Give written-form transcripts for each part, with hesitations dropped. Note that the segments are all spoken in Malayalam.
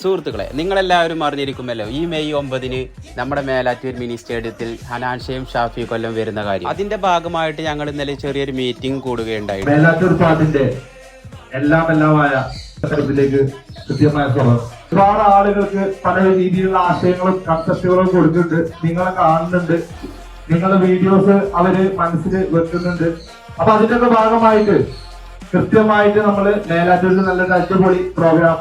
സുഹൃത്തുക്കളെ, നിങ്ങളെല്ലാവരും അറിഞ്ഞിരിക്കുമല്ലോ ഈ മെയ് 9 നമ്മുടെ മേലാറ്റൂർ മിനി സ്റ്റേഡിയത്തിൽ ഹനാൻഷയും ഷാഫി കൊല്ലം വരുന്ന കാര്യം. അതിന്റെ ഭാഗമായിട്ട് ഞങ്ങൾ ഇന്നലെ ചെറിയൊരു മീറ്റിംഗ് കൂടുകയുണ്ടായി. മേലാറ്റൂർ പാട്ടിന്റെ എല്ലാമായ കൃത്യമായ സ്വഭാവം ഒരുപാട് ആളുകൾക്ക് പല രീതിയിലുള്ള ആശയങ്ങളും കൺസെപ്റ്റുകളും കൊടുക്കുന്നുണ്ട്. നിങ്ങളെ കാണുന്നുണ്ട്, നിങ്ങളുടെ വീഡിയോസ് അവര് മനസ്സിൽ വെക്കുന്നുണ്ട്. അപ്പൊ അതിന്റെയൊക്കെ ഭാഗമായിട്ട് കൃത്യമായിട്ട് നമ്മള് മേലാറ്റൂരിൽ നല്ലൊരു അടിപൊളി പ്രോഗ്രാം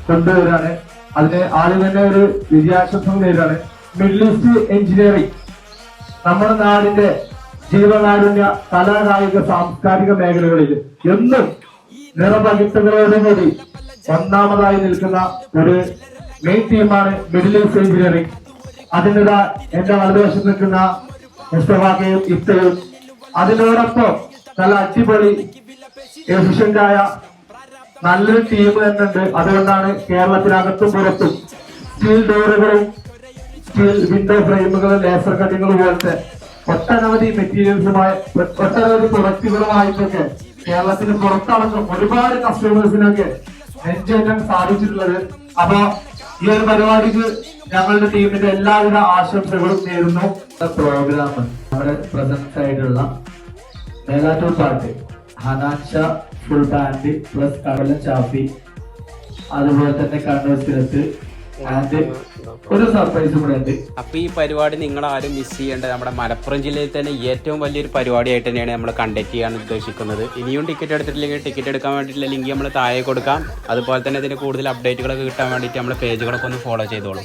കൊണ്ടുവരാണ്. അതിന് ആദ്യം തന്നെ ഒരു വിജയാശംസ നേരാണ്. മിഡിൽ ഈസ്റ്റ് എഞ്ചിനീയറിംഗ് നമ്മുടെ നാടിന്റെ ജീവകാരുണ്യ കലാകായിക സാംസ്കാരിക മേഖലകളിൽ എന്നും നിറപകിട്ടുകളോടുകൂടി ഒന്നാമതായി നിൽക്കുന്ന ഒരു മെയിൻ ടീമാണ് മിഡിൽ ഈസ്റ്റ് എഞ്ചിനീയറിംഗ്. അതിനിടെ എന്റെ വലതുവശത്ത് നിൽക്കുന്ന മുസ്തഫാക്കയും ഇത്തയും അതിനോടൊപ്പം നല്ല അടിപൊളി എഫിഷ്യന്റായ നല്ലൊരു ടീം തന്നെ ഉണ്ട്. അതുകൊണ്ടാണ് കേരളത്തിനകത്തും പുറത്തും സ്റ്റീൽ ഡോറുകളും സ്റ്റീൽ വിൻഡോ ഫ്രെയിമുകളും ലേസർ കട്ടിങ്ങുകളും പോലത്തെ ഒട്ടനവധി മെറ്റീരിയൽസുമായി ഒട്ടനവധി പ്രൊഡക്റ്റുകളുമായിട്ടൊക്കെ കേരളത്തിന് പുറത്തടക്കം ഒരുപാട് കസ്റ്റമേഴ്സിനൊക്കെ നെഞ്ചേറ്റാൻ സാധിച്ചിട്ടുള്ളത്. അപ്പൊ ഈ ഒരു പരിപാടിക്ക് ഞങ്ങളുടെ ടീമിന്റെ എല്ലാവിധ ആശംസകളും നേരുന്നു. പ്രോഗ്രാം നമ്മുടെ പ്രസൻസ് ആയിട്ടുള്ള മേലാറ്റൂർ പാട്ട് ഹനാൻഷ ഫുൾ ബാൻഡ് പ്ലസ് കടല ഷാഫി, അതുപോലെ തന്നെ കണ്ണൂർ സ്ഥലത്ത് ആൻഡ് ഒരു സർപ്രൈസ് കൂടെ ഉണ്ട്. അപ്പൊ ഈ പരിപാടി നിങ്ങൾ ആരും മിസ് ചെയ്യേണ്ടത്. നമ്മുടെ മലപ്പുറം ജില്ലയിൽ തന്നെ ഏറ്റവും വലിയൊരു പരിപാടിയായിട്ട് തന്നെയാണ് നമ്മൾ കണ്ടക്ട് ചെയ്യാൻ ഉദ്ദേശിക്കുന്നത്. ഇനിയും ടിക്കറ്റ് എടുത്തിട്ടില്ലെങ്കിൽ ടിക്കറ്റ് എടുക്കാൻ വേണ്ടിയിട്ടുള്ള ലിങ്ക് നമ്മൾ താഴെ കൊടുക്കാം. അതുപോലെ തന്നെ ഇതിന് കൂടുതൽ അപ്ഡേറ്റുകളൊക്കെ കിട്ടാൻ വേണ്ടിയിട്ട് നമ്മുടെ പേജുകളൊക്കെ ഒന്ന് ഫോളോ ചെയ്തോളൂ.